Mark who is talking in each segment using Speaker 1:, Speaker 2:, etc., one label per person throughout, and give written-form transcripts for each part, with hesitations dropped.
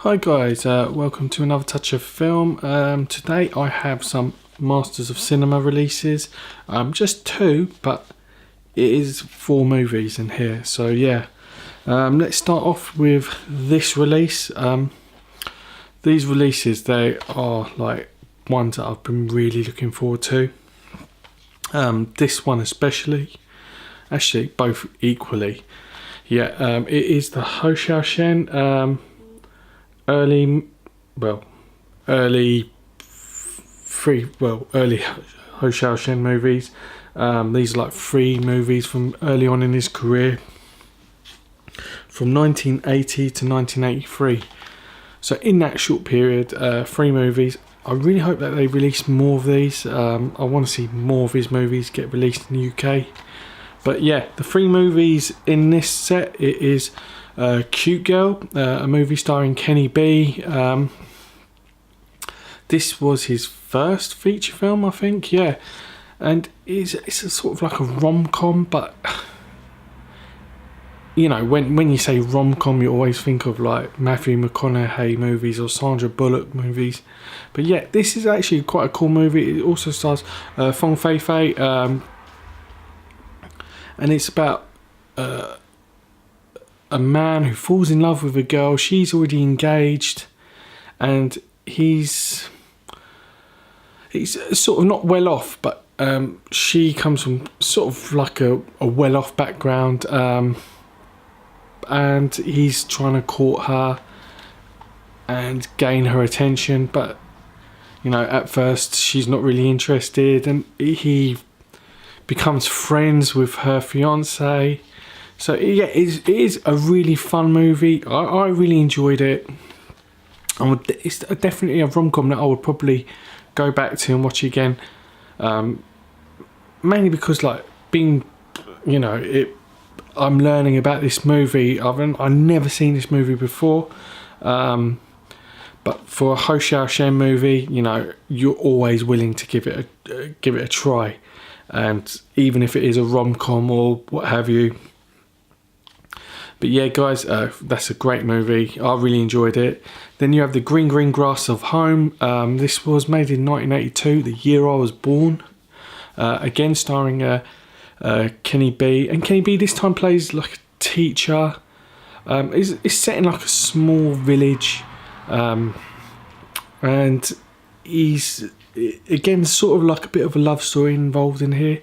Speaker 1: Hi guys, welcome to another touch of film. Today I have some Masters of Cinema releases. Just two, but it is 4 movies in here. So yeah, let's start off with this release. These releases, they are like ones that I've been really looking forward to. This one especially, actually both equally. Yeah, it is the Hsiao-hsien early Hsiao-hsien movies. These are like 3 movies from early on in his career, from 1980 to 1983. So in that short period, 3 movies. I really hope that they release more of these. I want to see more of his movies get released in the UK. But yeah, the 3 movies in this set, it is Cute Girl, a movie starring Kenny B. This was his first feature film, I think, yeah. And it's a sort of like a rom-com, but you know, when you say rom-com, you always think of like Matthew McConaughey movies or Sandra Bullock movies. But yeah, this is actually quite a cool movie. It also stars Fong Fei Fei, and it's about a man who falls in love with a girl. She's already engaged, and he's sort of not well off, but she comes from sort of like a well off background, and he's trying to court her and gain her attention, but you know, at first she's not really interested, and he becomes friends with her fiance. So yeah, it is a really fun movie. I really enjoyed it. It's definitely a rom-com that I would probably go back to and watch again, mainly because like being, you know, I'm learning about this movie. I've never seen this movie before, but for a Hsiao-hsien movie, you know, you're always willing to give it a try, and even if it is a rom-com or what have you. But yeah, guys, that's a great movie. I really enjoyed it. Then you have The Green Green Grass of Home. This was made in 1982, the year I was born. Again, starring Kenny B. And Kenny B this time plays like a teacher. It's set in like a small village. And he's, again, sort of like a bit of a love story involved in here.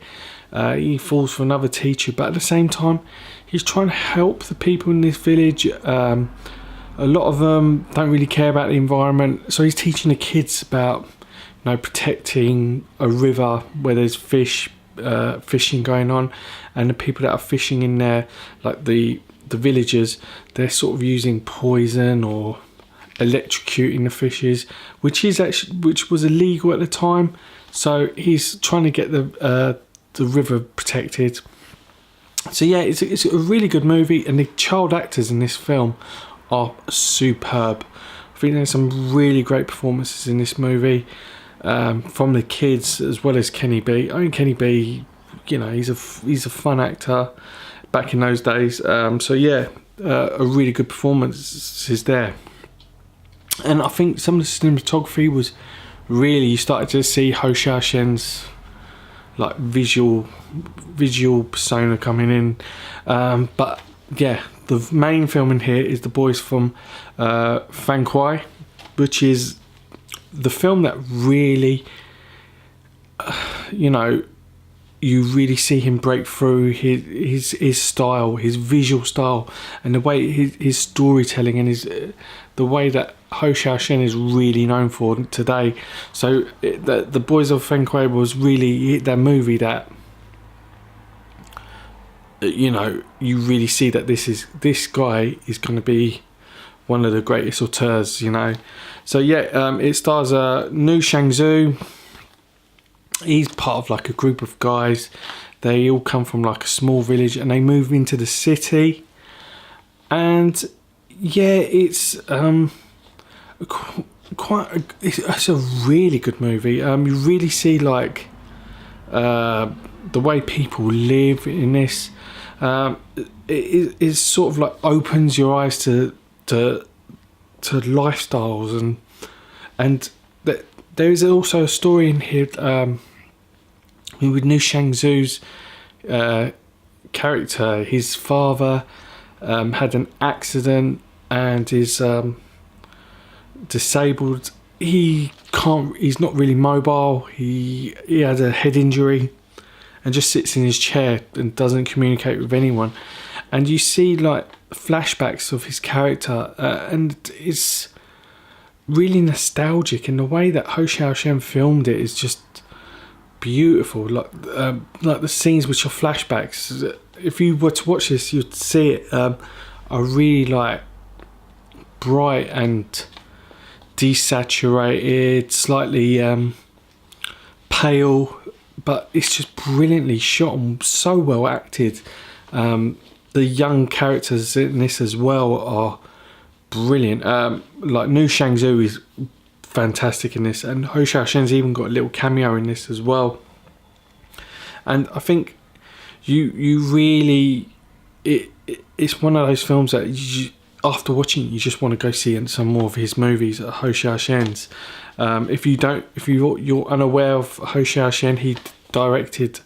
Speaker 1: He falls for another teacher, but at the same time, he's trying to help the people in this village. A lot of them don't really care about the environment, so he's teaching the kids about, you know, protecting a river where there's fishing going on, and the people that are fishing in there, like the villagers, they're sort of using poison or electrocuting the fishes, which was illegal at the time. So he's trying to get the river protected. So yeah, it's a really good movie, and the child actors in this film are superb. I think there's some really great performances in this movie, from the kids as well as Kenny B. I mean, Kenny B, you know, he's a fun actor back in those days. So yeah, a really good performance is there. And I think some of the cinematography was really, you started to see Hsiao-hsien's like visual persona coming in, but yeah, the main film in here is The Boys from Fan Kwai, which is the film that really, you know, you really see him break through his style, his visual style, and the way his storytelling and the way that Hsiao-hsien is really known for today. So the Boys of Fan Kwai was really that movie that, you know, you really see that this guy is going to be one of the greatest auteurs, you know. So yeah, it stars Nu Shangzu. He's part of like a group of guys. They all come from like a small village, and they move into the city. And yeah, it's it's a really good movie. You really see like the way people live in this. It sort of like opens your eyes to to lifestyles, and that there is also a story in here with Nu Shang-zu's character. His father had an accident and is disabled. He's not really mobile. He had a head injury and just sits in his chair and doesn't communicate with anyone. And you see like flashbacks of his character, and it's really nostalgic. And the way that Hsiao-hsien filmed it is just beautiful. Like the scenes which are flashbacks. If you were to watch this, you'd see it are really like bright and desaturated, slightly pale, but it's just brilliantly shot and so well acted. The young characters in this as well are brilliant. Like Nu Shang-zu is fantastic in this, and Hsiao-hsien's even got a little cameo in this as well. And I think you really, it's one of those films that after watching it, you just want to go see some more of his movies, Hsiao-hsien's. If you're unaware of Hsiao-hsien, he directed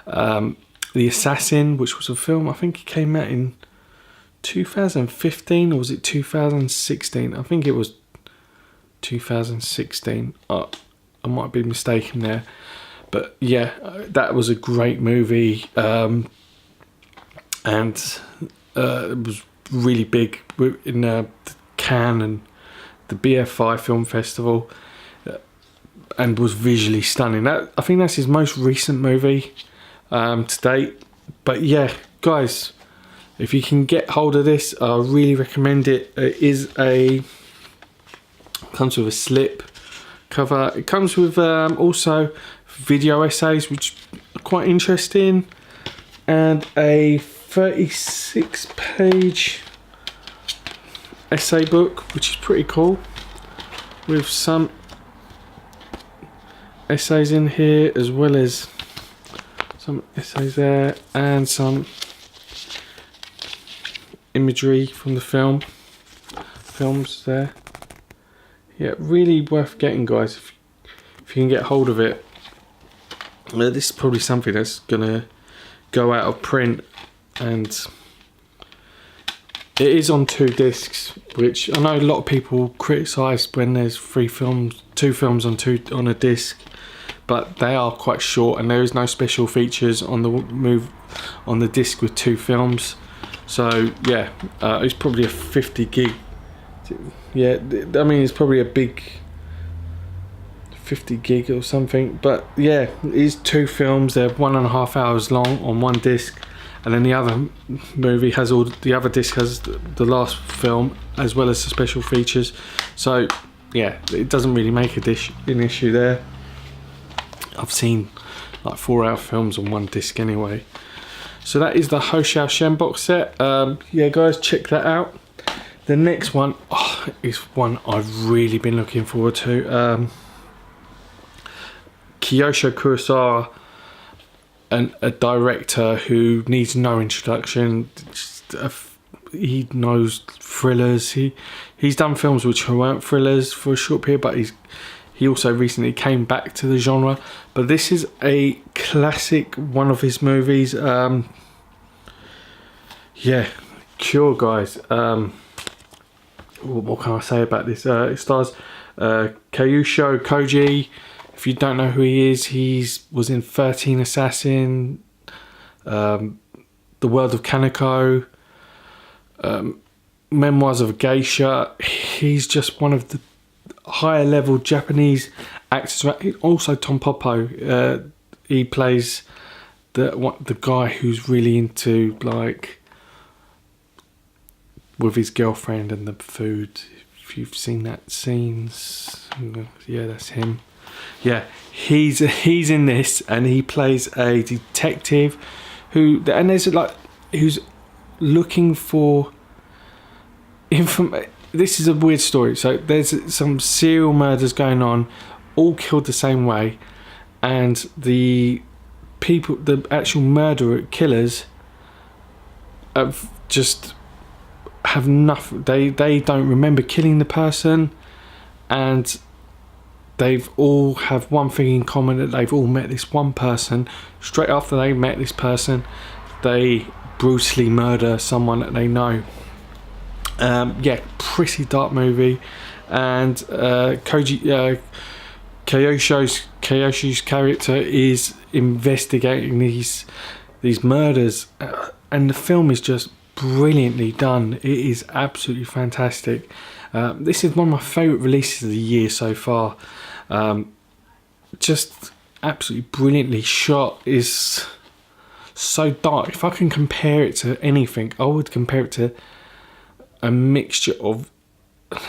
Speaker 1: The Assassin, which was a film, I think it came out in 2015, or was it 2016? I think it was 2016. I might be mistaken there. But yeah, that was a great movie. And it was really big in Cannes and the BFI Film Festival, and was visually stunning. I think that's his most recent movie to date. But yeah, guys, if you can get hold of this, I really recommend it. It comes with a slip cover. It comes with also video essays, which are quite interesting, and a 36-page essay book, which is pretty cool, with some essays in here as well as some essays there, and some imagery from the films there. Yeah, really worth getting, guys, if you can get hold of it. This is probably something that's gonna go out of print, and it is on 2 discs, which I know a lot of people criticise when there's 2 films on a disc, but they are quite short, and there is no special features on the disc with 2 films. So yeah, it's probably a 50 gig. Yeah, I mean, it's probably a big 50 gig or something, but yeah, it is 2 films. They're 1.5 hours long on 1 disc, and then the other movie has the other disc has the last film as well as the special features. So yeah, it doesn't really make an issue there. I've seen like 4-hour films on 1 disc anyway. So that is the Hsiao-hsien box set. Yeah, guys, check that out. The next one is one I've really been looking forward to. Kiyoshi Kurosawa, a director who needs no introduction. He knows thrillers. He's done films which weren't thrillers for a short period, but he also recently came back to the genre. But this is a classic one of his movies. Yeah, Cure, guys. What can I say about this? It stars Kyusho Koji. If you don't know who he is, he was in 13 Assassin, The World of Kaneko, Memoirs of a Geisha. He's just one of the higher level Japanese actors. Also Tom Popo. He plays the guy who's really into, like, with his girlfriend and the food. If you've seen that scenes, yeah, that's him. Yeah, he's in this, and he plays a detective who's looking for information. This is a weird story. So there's some serial murders going on, all killed the same way, and the actual killers, have just have nothing. They don't remember killing the person, and they've all have one thing in common, that they've all met this one person. Straight after they met this person, they brutally murder someone that they know. Yeah, pretty dark movie. And Kyoshi's character is investigating these murders, and the film is just brilliantly done. It is absolutely fantastic. This is one of my favourite releases of the year so far. Just absolutely brilliantly shot. Is so dark. If I can compare it to anything, I would compare it to a mixture of,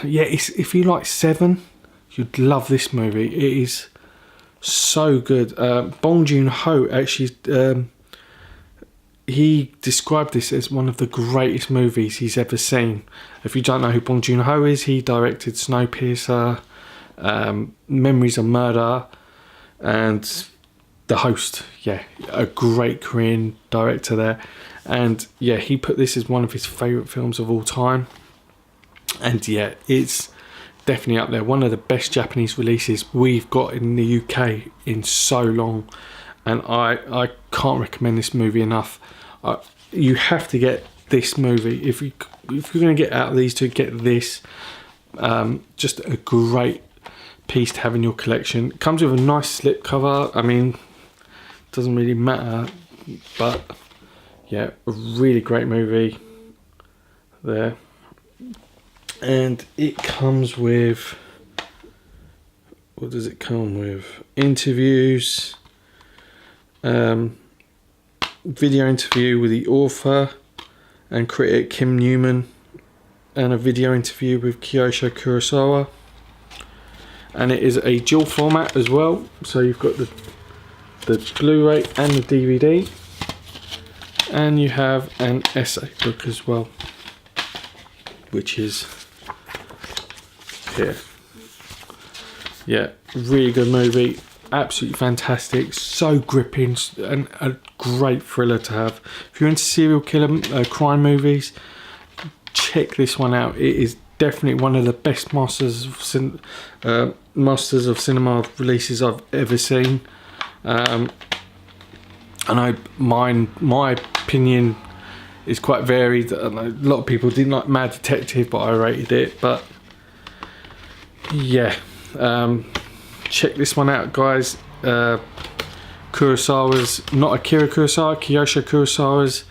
Speaker 1: yeah, if you like Seven, you'd love this movie. It is so good. Bong Joon-ho actually, he described this as one of the greatest movies he's ever seen. If you don't know who Bong Joon-ho is, he directed Snowpiercer, Memories of Murder, and The Host. Yeah, a great Korean director there. And yeah, he put this as one of his favourite films of all time. And yeah, it's definitely up there. One of the best Japanese releases we've got in the UK in so long. And I can't recommend this movie enough. You have to get this movie. If you're going to get out of these two, get this. Just a great piece to have in your collection. It comes with a nice slipcover. I mean, doesn't really matter, but yeah, a really great movie there. And it comes with, what does it come with? Interviews, video interview with the author and critic Kim Newman, and a video interview with Kiyoshi Kurosawa. And it is a dual format as well, so you've got the Blu-ray and the DVD, and you have an essay book as well, which is here. Yeah, really good movie, absolutely fantastic, so gripping, and a great thriller to have. If you're into serial killer crime movies, check this one out. It is definitely one of the best masters of cinema releases I've ever seen. I know my opinion is quite varied. I know a lot of people didn't like Mad Detective, but I rated it. But yeah, check this one out, guys. Kurosawa's, not Akira Kurosawa, Kiyoshi Kurosawa's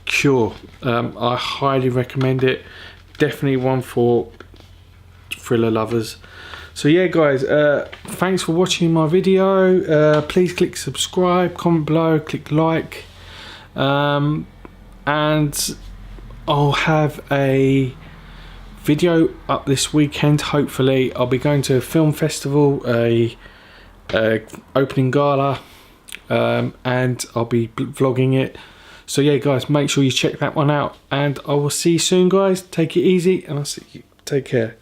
Speaker 1: Cure. I highly recommend it. Definitely one for thriller lovers. So yeah, guys, thanks for watching my video. Please click subscribe, comment below, click like, and I'll have a video up this weekend. Hopefully I'll be going to a film festival, a opening gala, and I'll be vlogging it. So yeah, guys, make sure you check that one out, and I will see you soon, guys. Take it easy, and I'll see you. Take care.